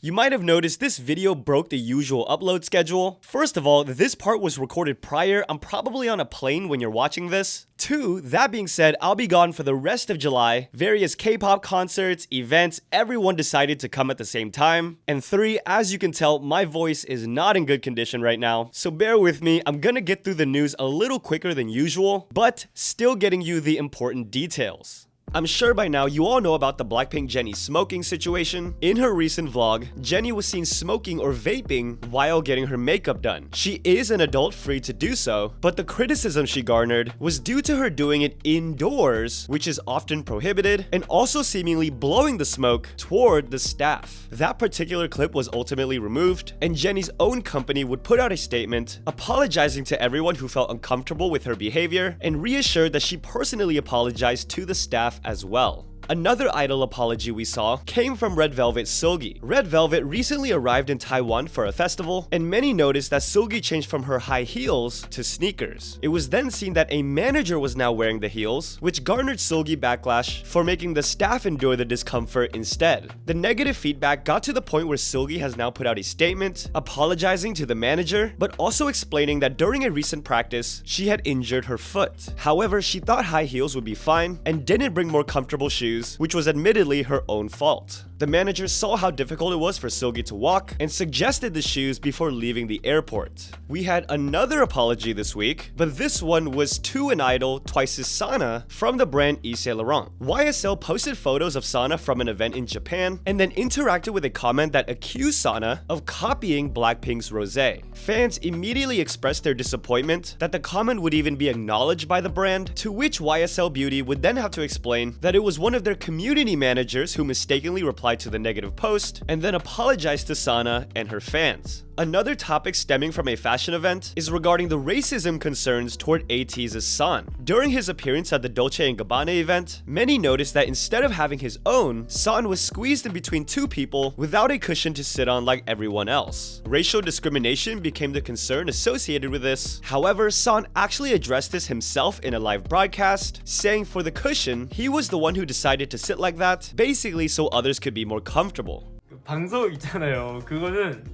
You might have noticed this video broke the usual upload schedule. First of all, this part was recorded prior. I'm probably on a plane when you're watching this. 2, that being said, I'll be gone for the rest of July. Various K-pop concerts, events, everyone decided to come at the same time. And 3, as you can tell, my voice is not in good condition right now. So bear with me, I'm gonna get through the news a little quicker than usual, but still getting you the important details. I'm sure by now you all know about the BLACKPINK Jennie smoking situation. In her recent vlog, Jennie was seen smoking or vaping while getting her makeup done. She is an adult, free to do so, but the criticism she garnered was due to her doing it indoors, which is often prohibited, and also seemingly blowing the smoke toward the staff. That particular clip was ultimately removed, and Jennie's own company would put out a statement apologizing to everyone who felt uncomfortable with her behavior and reassured that she personally apologized to the staff as well. Another idol apology we saw came from Red Velvet's SEULGI. Red Velvet recently arrived in Taiwan for a festival, and many noticed that SEULGI changed from her high heels to sneakers. It was then seen that a manager was now wearing the heels, which garnered SEULGI backlash for making the staff endure the discomfort instead. The negative feedback got to the point where SEULGI has now put out a statement apologizing to the manager, but also explaining that during a recent practice, she had injured her foot. However, she thought high heels would be fine and didn't bring more comfortable shoes, which was admittedly her own fault. The manager saw how difficult it was for SEULGI to walk and suggested the shoes before leaving the airport. We had another apology this week, but this one was to an idol, TWICE's Sana, from the brand Yves LAURENT. YSL posted photos of Sana from an event in Japan and then interacted with a comment that accused Sana of copying BLACKPINK's Rosé. Fans immediately expressed their disappointment that the comment would even be acknowledged by the brand, to which YSL Beauty would then have to explain that it was one of their community managers who mistakenly replied to the negative post and then apologized to Sana and her fans. Another topic stemming from a fashion event is regarding the racism concerns toward ATEEZ's San. During his appearance at the DOLCE & GABBANA event, many noticed that instead of having his own, San was squeezed in between two people without a cushion to sit on like everyone else. Racial discrimination became the concern associated with this. However, San actually addressed this himself in a live broadcast, saying for the cushion, he was the one who decided to sit like that, basically so others could be more comfortable. 방석 있잖아요. 그거는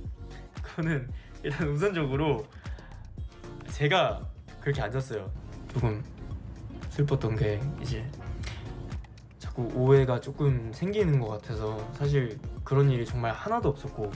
일단 우선적으로 제가 그렇게 앉았어요. 조금 슬펐던 게 이제 자꾸 오해가 조금 생기는 것 같아서 사실 그런 일이 정말 하나도 없었고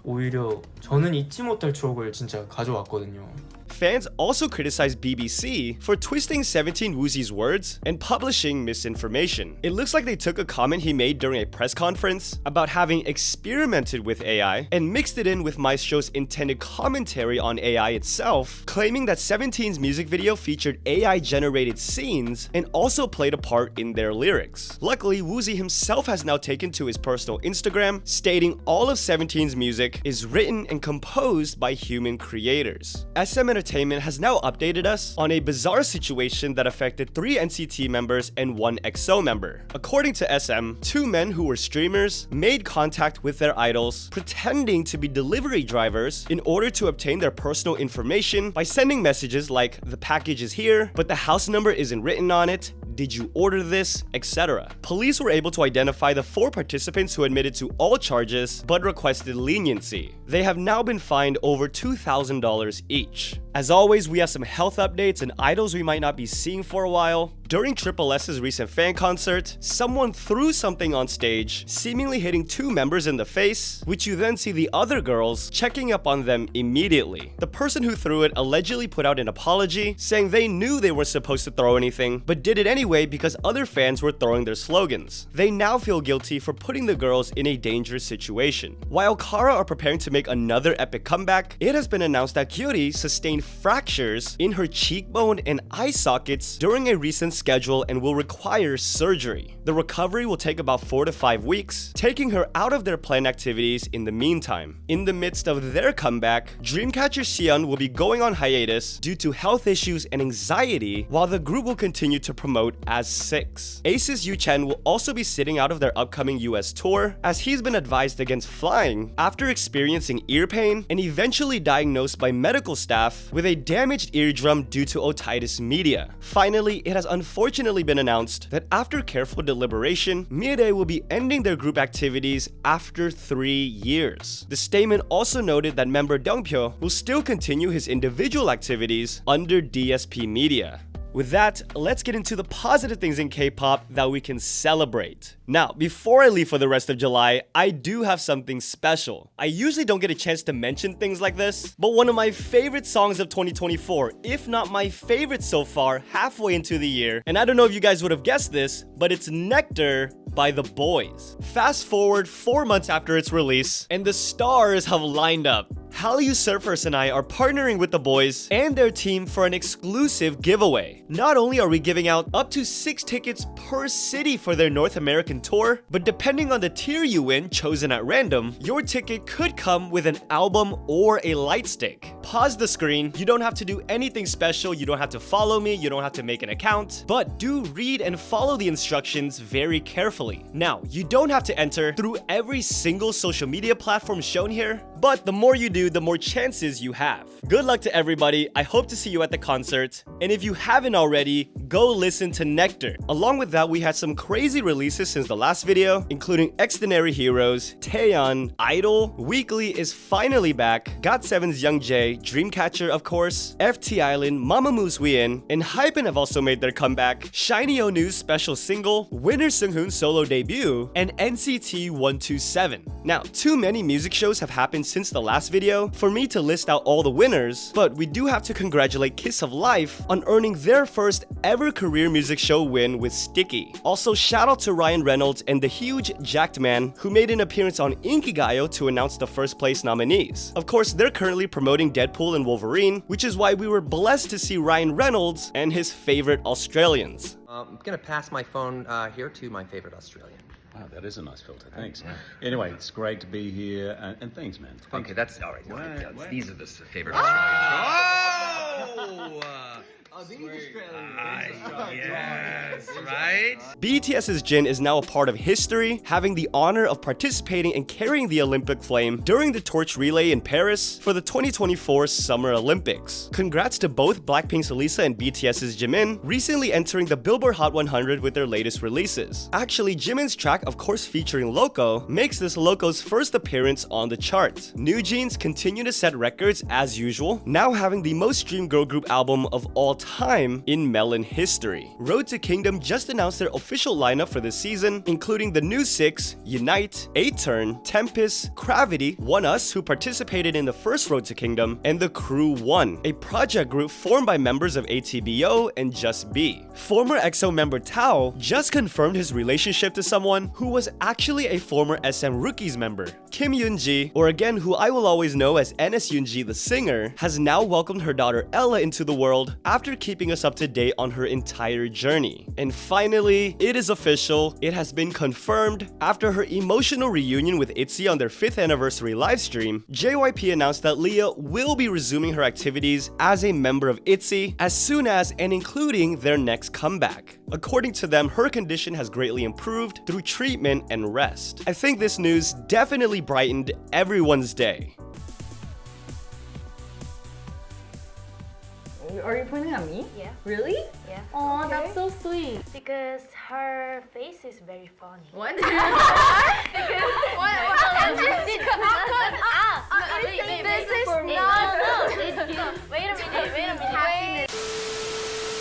오히려 저는 잊지 못할 추억을 진짜 가져왔거든요. Fans also criticized BBC for twisting 17 WOOZI's words and publishing misinformation. It looks like they took a comment he made during a press conference about having experimented with AI and mixed it in with Maestro's intended commentary on AI itself, claiming that 17's music video featured AI-generated scenes and also played a part in their lyrics. Luckily, WOOZI himself has now taken to his personal Instagram, stating all of 17's music is written and composed by human creators. SM Entertainment has now updated us on a bizarre situation that affected 3 NCT members and 1 EXO member. According to SM, 2 men who were streamers made contact with their idols, pretending to be delivery drivers in order to obtain their personal information by sending messages like, "The package is here, but the house number isn't written on it. Did you order this?" etc. Police were able to identify the 4 participants who admitted to all charges but requested leniency. They have now been fined over $2,000 each. As always, we have some health updates and idols we might not be seeing for a while. During SSS's recent fan concert, someone threw something on stage, seemingly hitting 2 members in the face, which you then see the other girls checking up on them immediately. The person who threw it allegedly put out an apology, saying they knew they weren't supposed to throw anything, but did it anyway because other fans were throwing their slogans. They now feel guilty for putting the girls in a dangerous situation. While Kara are preparing to make another epic comeback, it has been announced that GYURI sustained fractures in her cheekbone and eye sockets during a recent schedule and will require surgery. The recovery will take about 4 to 5 weeks, taking her out of their planned activities in the meantime. In the midst of their comeback, DREAMCATCHER SIYEON will be going on hiatus due to health issues and anxiety, while the group will continue to promote as 6. A.C.E.'s YUCHAN will also be sitting out of their upcoming US tour, as he's been advised against flying after experiencing ear pain and eventually diagnosed by medical staff with a damaged eardrum due to otitis media. Finally, it has unfortunately been announced that after careful deliberation, MIRAE will be ending their group activities after 3 years. The statement also noted that member Dongpyo will still continue his individual activities under DSP Media. With that, let's get into the positive things in K-pop that we can celebrate. Now, before I leave for the rest of July, I do have something special. I usually don't get a chance to mention things like this, but one of my favorite songs of 2024, if not my favorite so far, halfway into the year, and I don't know if you guys would have guessed this, but it's Nectar by the BOYZ. Fast forward 4 months after its release, and the stars have lined up. Hallyu Surfers and I are partnering with the BOYZ and their team for an exclusive giveaway. Not only are we giving out up to 6 tickets per city for their North American tour, but depending on the tier you win, chosen at random, your ticket could come with an album or a light stick. Pause the screen, you don't have to do anything special, you don't have to follow me, you don't have to make an account, but do read and follow the instructions very carefully. Now, you don't have to enter through every single social media platform shown here, but the more you do, the more chances you have. Good luck to everybody, I hope to see you at the concert, and if you haven't already, go listen to Nectar. Along with that, we had some crazy releases since the last video, including XDINARY Heroes, TAEYEON, I-DLE, WEEEKLY is finally back, GOT7's YOUNGJAE, DREAMCATCHER of course, FTISLAND, MAMAMOO's WHEEIN, and HYBEN have also made their comeback, Shiny Onu's special single, Winner Seunghoon's solo debut, and NCT 127. Now, too many music shows have happened since the last video for me to list out all the winners, but we do have to congratulate Kiss of Life on earning their first ever career music show win with Sticky. Also, shout out to Ryan Reynolds and the huge Jacked Man who made an appearance on Inkigayo to announce the first place nominees. Of course, they're currently promoting Deadpool and Wolverine, which is why we were blessed to see Ryan Reynolds and his favorite Australians. I'm gonna pass my phone here to my favorite Australian. Wow, that is a nice filter. Thanks. Anyway, it's great to be here, and thanks, man. Thanks. Okay, that's all right. These are the favorite Oh! Yes, right? BTS's Jin is now a part of history, having the honor of participating and carrying the Olympic flame during the torch relay in Paris for the 2024 Summer Olympics. Congrats to both Blackpink's Lisa and BTS's Jimin, recently entering the Billboard Hot 100 with their latest releases. Actually, Jimin's track, of course featuring Loco, makes this Loco's first appearance on the chart. New Jeans continue to set records as usual, now having the most streamed girl group album of all time in Melon history. Road to Kingdom just announced their official lineup for this season, including the new 6, Unite, A-Turn, Tempest, Gravity, One Us, who participated in the first Road to Kingdom, and The Crew 1, a project group formed by members of ATBO and Just B. Former EXO member Tao just confirmed his relationship to someone who was actually a former SM Rookies member. Kim Yoonji, or again who I will always know as NS Yoonji the singer, has now welcomed her daughter Ella into the world after keeping us up to date on her entire journey. And finally, it is official, it has been confirmed. After her emotional reunion with ITZY on their 5th anniversary livestream, JYP announced that Leah will be resuming her activities as a member of ITZY as soon as and including their next comeback. According to them, her condition has greatly improved through treatment and rest. I think this news definitely brightened everyone's day. Are you pointing at me? Yeah. Really? Yeah. Oh, that's so sweet. Because her face is very funny. What? Because this is no. Wait a minute.